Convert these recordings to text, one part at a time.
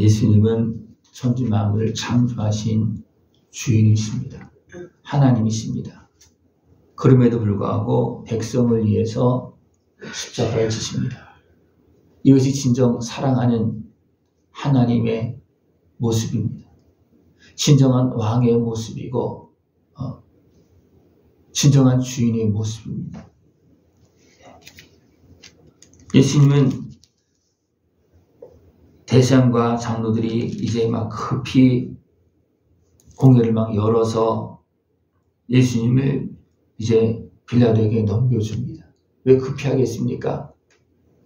예수님은 천지 만물을 창조하신 주인이십니다. 하나님이십니다. 그럼에도 불구하고 백성을 위해서 십자가를 지십니다. 이것이 진정 사랑하는 하나님의 모습입니다. 진정한 왕의 모습이고 진정한 주인의 모습입니다. 예수님은 대장과 장로들이 이제 막 급히 공회를 막 열어서 예수님을 이제 빌라도에게 넘겨줍니다. 왜 급히 하겠습니까?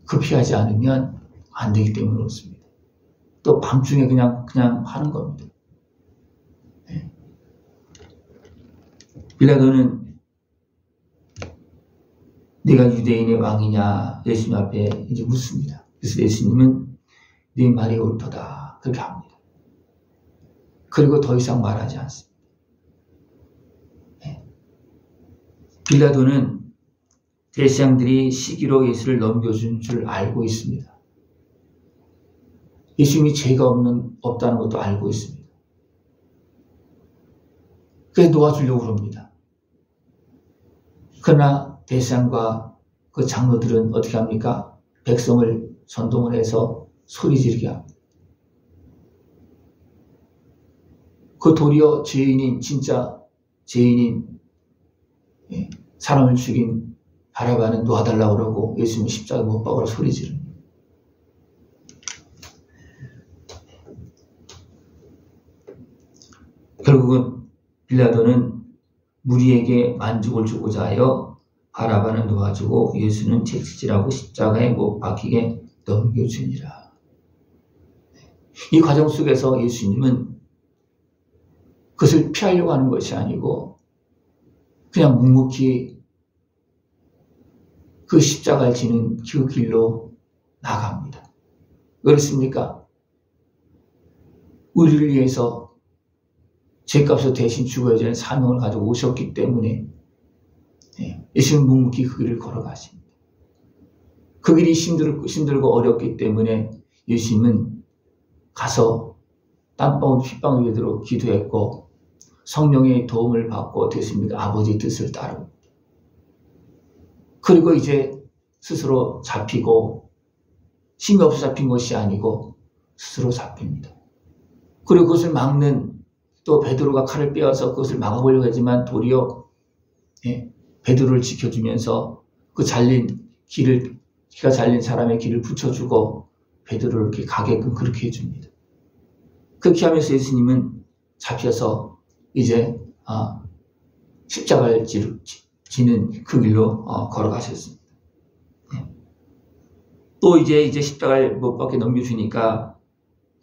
급히 하지 않으면 안 되기 때문에 그렇습니다. 또 밤중에 그냥 하는 겁니다. 네. 빌라도는 네가 유대인의 왕이냐 예수님 앞에 이제 묻습니다. 그래서 예수님은 네 말이 옳도다 그렇게 합니다. 그리고 더 이상 말하지 않습니다. 네. 빌라도는 대제사장들이 시기로 예수를 넘겨준 줄 알고 있습니다. 예수님이 죄가 없다는 것도 알고 있습니다. 그래서 놓아주려고 합니다. 그러나 대제사장과 그 장로들은 어떻게 합니까? 백성을 선동을 해서 소리 지르게 합니다. 그 도리어 진짜 죄인인 사람을 죽인 바라바는 놓아달라고 그러고 예수님이 십자가 못 박으라 소리 지릅니다. 결국은 빌라도는 무리에게 만족을 주고자 하여 바라바는 놓아주고 예수는 채찍질하고 십자가에 못 박히게 넘겨주니라. 이 과정 속에서 예수님은 그것을 피하려고 하는 것이 아니고 그냥 묵묵히 그 십자가를 지는 그 길로 나갑니다. 그렇습니까? 우리를 위해서 죄값으로 대신 죽어야 되는 사명을 가지고 오셨기 때문에 예수님은 묵묵히 그 길을 걸어가십니다. 그 길이 힘들고 어렵기 때문에 예수님은 가서 땀방울 핏방울 되도록 기도했고 성령의 도움을 받고 됐습니까? 아버지의 뜻을 따르고 그리고 이제 스스로 잡히고 힘이 없어 잡힌 것이 아니고 스스로 잡힙니다. 그리고 그것을 막는 또 베드로가 칼을 빼어서 그것을 막아보려고 하지만 도리어 베드로를 지켜주면서 그 기가 잘린 사람의 길을 붙여주고 베드로를 이렇게 가게끔 그렇게 해줍니다. 그렇게 하면서 예수님은 잡혀서 이제 십자가를 지는 그 길로 걸어가셨습니다. 또 이제 십자가를 못 박게 넘겨주니까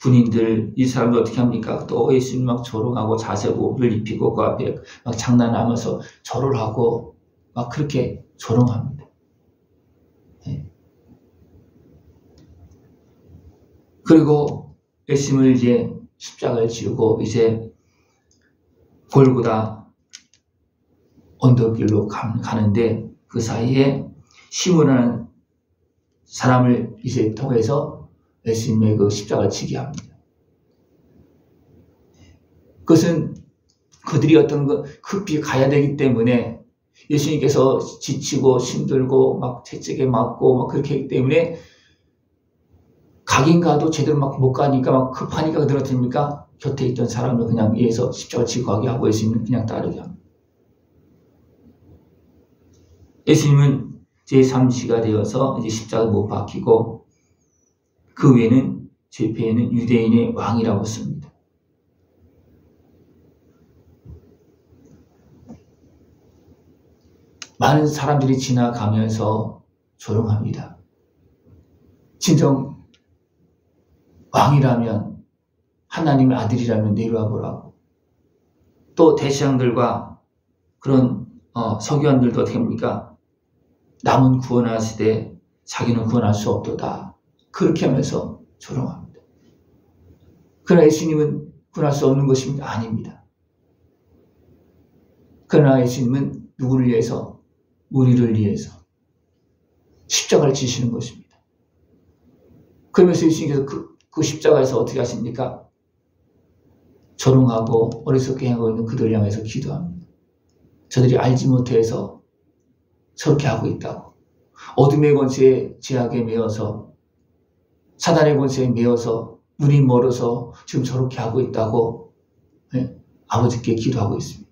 군인들 이 사람들 어떻게 합니까? 또 예수님 막 조롱하고 자세복을 입히고 그 앞에 막 장난하면서 절을 하고 막 그렇게 조롱합니다. 그리고 예수님을 이제 십자가를 지우고 이제 골고다 언덕길로 가는데 그 사이에 시몬이라는 사람을 이제 통해서 예수님의 그 십자가를 지게 합니다. 그것은 그들이 어떤 급히 가야 되기 때문에 예수님께서 지치고 힘들고 막 채찍에 맞고 막 그렇게 하기 때문에 가긴 가도 제대로 막 못 가니까 막 급하니까 그들 어떻습니까? 곁에 있던 사람을 그냥 위에서 십자가 지고 가게 하고 예수님은 그냥 따르게 합니다. 예수님은 제3시가 되어서 이제 십자가 못 박히고 그 위에는 죄패에는 유대인의 왕이라고 씁니다. 많은 사람들이 지나가면서 조롱합니다. 진정 왕이라면 하나님의 아들이라면 내려와 보라고. 또 대제사장들과 그런 서기관들도 어떻게 합니까? 남은 구원하시되 자기는 구원할 수 없도다. 그렇게 하면서 조롱합니다. 그러나 예수님은 구원할 수 없는 것입니다. 아닙니다. 그러나 예수님은 누구를 위해서? 우리를 위해서 십자가를 지시는 것입니다. 그러면서 예수님께서 그 십자가에서 어떻게 하십니까? 조롱하고 어리석게 행하고 있는 그들을 향해서 기도합니다. 저들이 알지 못해서 저렇게 하고 있다고. 어둠의 권세에 제약에 매여서 사단의 권세에 매여서 눈이 멀어서 지금 저렇게 하고 있다고 아버지께 기도하고 있습니다.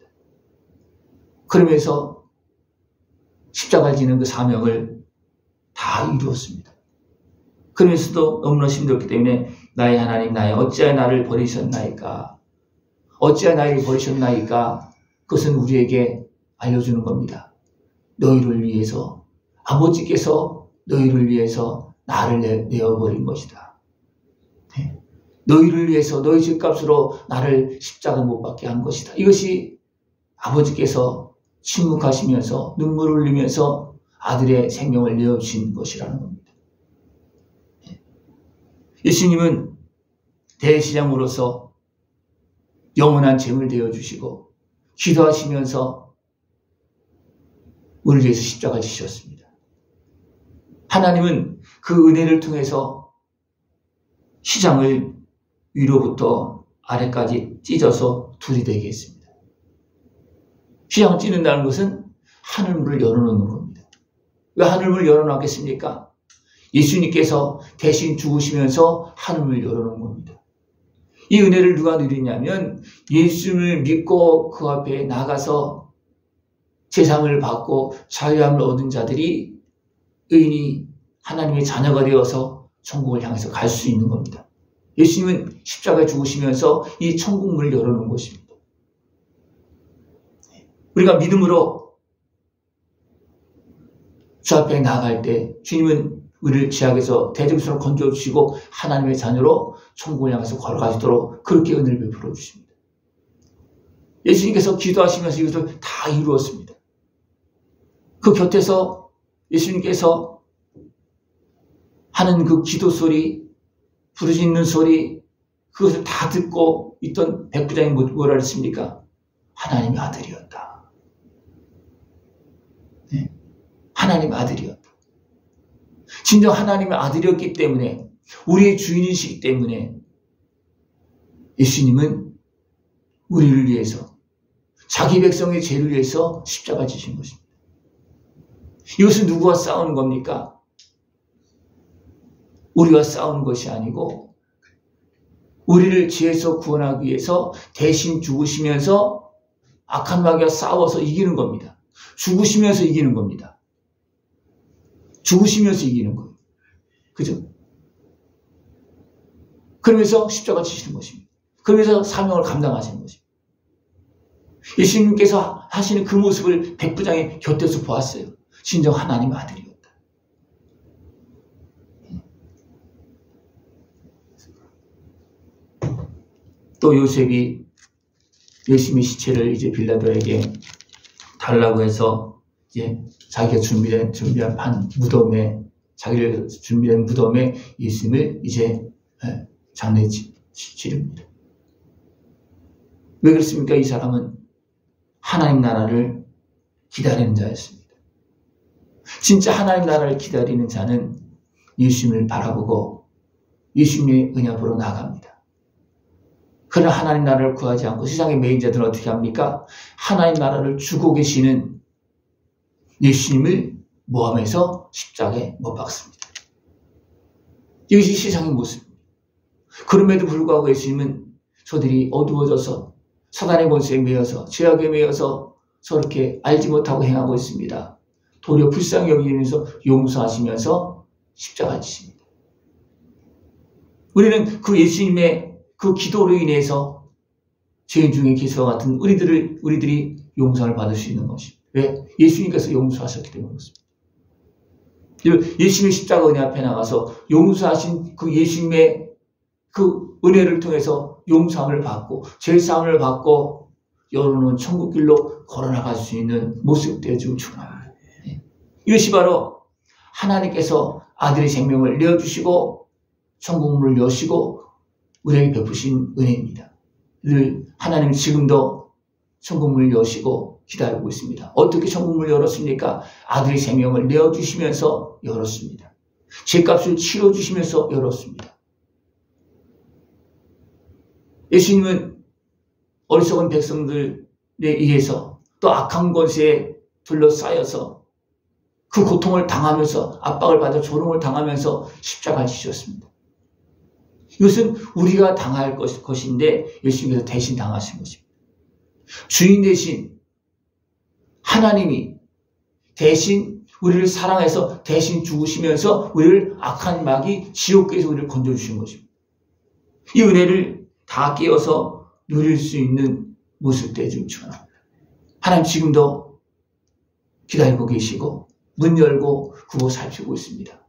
그러면서 십자가를 지는 그 사명을 다 이루었습니다. 그러면서도 너무나 힘들었기 때문에 나의 하나님 나의 어찌하여 나를 버리셨나이까? 어찌하여 나를 버리셨나이까? 그것은 우리에게 알려주는 겁니다. 너희를 위해서 아버지께서 너희를 위해서 나를 내어버린 것이다. 네. 너희를 위해서 너희 죄값으로 나를 십자가 못 박게 한 것이다. 이것이 아버지께서 침묵하시면서 눈물을 흘리면서 아들의 생명을 내어주신 것이라는 겁니다. 네. 예수님은 대제사장으로서 영원한 죄를 되어주시고 기도하시면서 우리를 위해서 십자가를 지셨습니다. 하나님은 그 은혜를 통해서 시장을 위로부터 아래까지 찢어서 둘이 되게 했습니다. 시장을 찢는다는 것은 하늘문을 열어놓는 겁니다. 왜 하늘문을 열어놨겠습니까? 예수님께서 대신 죽으시면서 하늘문을 열어놓은 겁니다. 이 은혜를 누가 누리냐면 예수님을 믿고 그 앞에 나가서 제상을 받고 자유함을 얻은 자들이 의인이 하나님의 자녀가 되어서 천국을 향해서 갈 수 있는 겁니다. 예수님은 십자가에 죽으시면서 이 천국문을 열어놓은 것입니다. 우리가 믿음으로 주 앞에 나아갈 때 주님은 우리를 죄악에서 대적으로 건져주시고 하나님의 자녀로 천국을 향해서 걸어가시도록 그렇게 은혜를 베풀어 주십니다. 예수님께서 기도하시면서 이것을 다 이루었습니다. 그 곁에서 예수님께서 하는 그 기도 소리, 부르짖는 소리, 그것을 다 듣고 있던 백부장이 뭐라 했습니까? 하나님의 아들이었다. 네. 하나님의 아들이었다. 진정 하나님의 아들이었기 때문에, 우리의 주인이시기 때문에 예수님은 우리를 위해서, 자기 백성의 죄를 위해서 십자가 지신 것입니다. 이것은 누구와 싸우는 겁니까? 우리와 싸우는 것이 아니고 우리를 죄에서 구원하기 위해서 대신 죽으시면서 악한 마귀와 싸워서 이기는 겁니다. 죽으시면서 이기는 겁니다. 죽으시면서 이기는 거예요. 그죠? 그러면서 십자가 지시는 것입니다. 그러면서 사명을 감당하시는 것입니다. 예수님께서 하시는 그 모습을 백부장의 곁에서 보았어요. 진정 하나님의 아들이었다. 또 요셉이 예수님의 시체를 이제 빌라도에게 달라고 해서 이제 자기가 준비한 무덤에, 자기를 준비한 무덤에 예수님을 이제 장례 치릅니다. 왜 그렇습니까? 이 사람은 하나님 나라를 기다리는 자였습니다. 진짜 하나님 나라를 기다리는 자는 예수님을 바라보고 예수님의 은혜 앞으로 나갑니다. 그러나 하나님 나라를 구하지 않고 세상의 매인자들은 어떻게 합니까? 하나님 나라를 주고 계시는 예수님을 모함해서 십자가에 못 박습니다. 이것이 세상의 모습입니다. 그럼에도 불구하고 예수님은 저들이 어두워져서 사단의 권세에 매여서 죄악에 매여서 저렇게 알지 못하고 행하고 있습니다. 도리어 불쌍히 여기면서 용서하시면서 십자가 지십니다. 우리는 그 예수님의 그 기도로 인해서 죄인 중에 기수와 같은 우리들이 용서를 받을 수 있는 것입니다. 왜? 예수님께서 용서하셨기 때문에 그렇습니다. 예수님의 십자가 은혜 앞에 나가서 용서하신 그 예수님의 그 은혜를 통해서 용서함을 받고 죄사함을 받고 열어놓은 천국길로 걸어나갈 수 있는 모습 되어주고 축원합니다. 이것이 바로 하나님께서 아들의 생명을 내어주시고 천국문을 여시고 우리에게 베푸신 은혜입니다. 늘 하나님 지금도 천국문을 여시고 기다리고 있습니다. 어떻게 천국문을 열었습니까? 아들의 생명을 내어주시면서 열었습니다. 죄값을 치러주시면서 열었습니다. 예수님은 어리석은 백성들에 의해서 또 악한 권세에 둘러싸여서 그 고통을 당하면서 압박을 받아 조롱을 당하면서 십자가를 지셨습니다. 이것은 우리가 당할 것인데 예수님께서 대신 당하신 것입니다. 주인 대신 하나님이 대신 우리를 사랑해서 대신 죽으시면서 우리를 악한 마귀 지옥에서 우리를 건져주신 것입니다. 이 은혜를 다 깨어서 누릴 수 있는 모습들에 좀 축원합니다. 하나님 지금도 기다리고 계시고 문 열고 그곳 살피고 있습니다.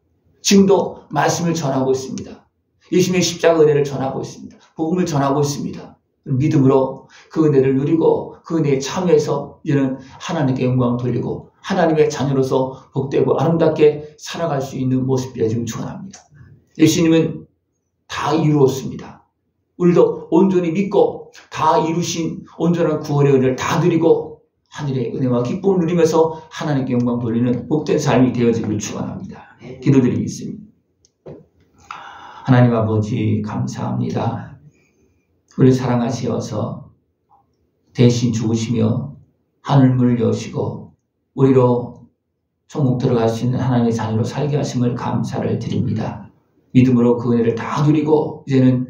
지금도 말씀을 전하고 있습니다. 예수님의 십자가 은혜를 전하고 있습니다. 복음을 전하고 있습니다. 믿음으로 그 은혜를 누리고 그 은혜에 참여해서 이제는 하나님께 영광 돌리고 하나님의 자녀로서 복되고 아름답게 살아갈 수 있는 모습들에 좀 축원합니다. 예수님은 다 이루었습니다. 우리도 온전히 믿고 다 이루신 온전한 구원의 은혜를 다 누리고 하늘의 은혜와 기쁨을 누리면서 하나님께 영광 돌리는 복된 삶이 되어지기를 축원합니다. 기도드리겠습니다. 하나님 아버지 감사합니다. 우리를 사랑하시어서 대신 죽으시며 하늘문을 여시고 우리로 천국 들어갈 수 있는 하나님의 자녀로 살게 하심을 감사를 드립니다. 믿음으로 그 은혜를 다 누리고 이제는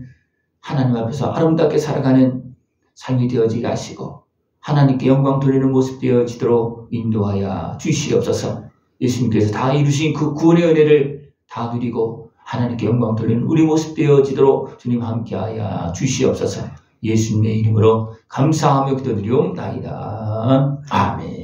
하나님 앞에서 아름답게 살아가는 삶이 되어지게 하시고 하나님께 영광 돌리는 모습 되어지도록 인도하여 주시옵소서. 예수님께서 다 이루신 그 구원의 은혜를 다 누리고 하나님께 영광 돌리는 우리 모습 되어지도록 주님 함께하여 주시옵소서. 예수님의 이름으로 감사하며 기도드리옵나이다. 아멘.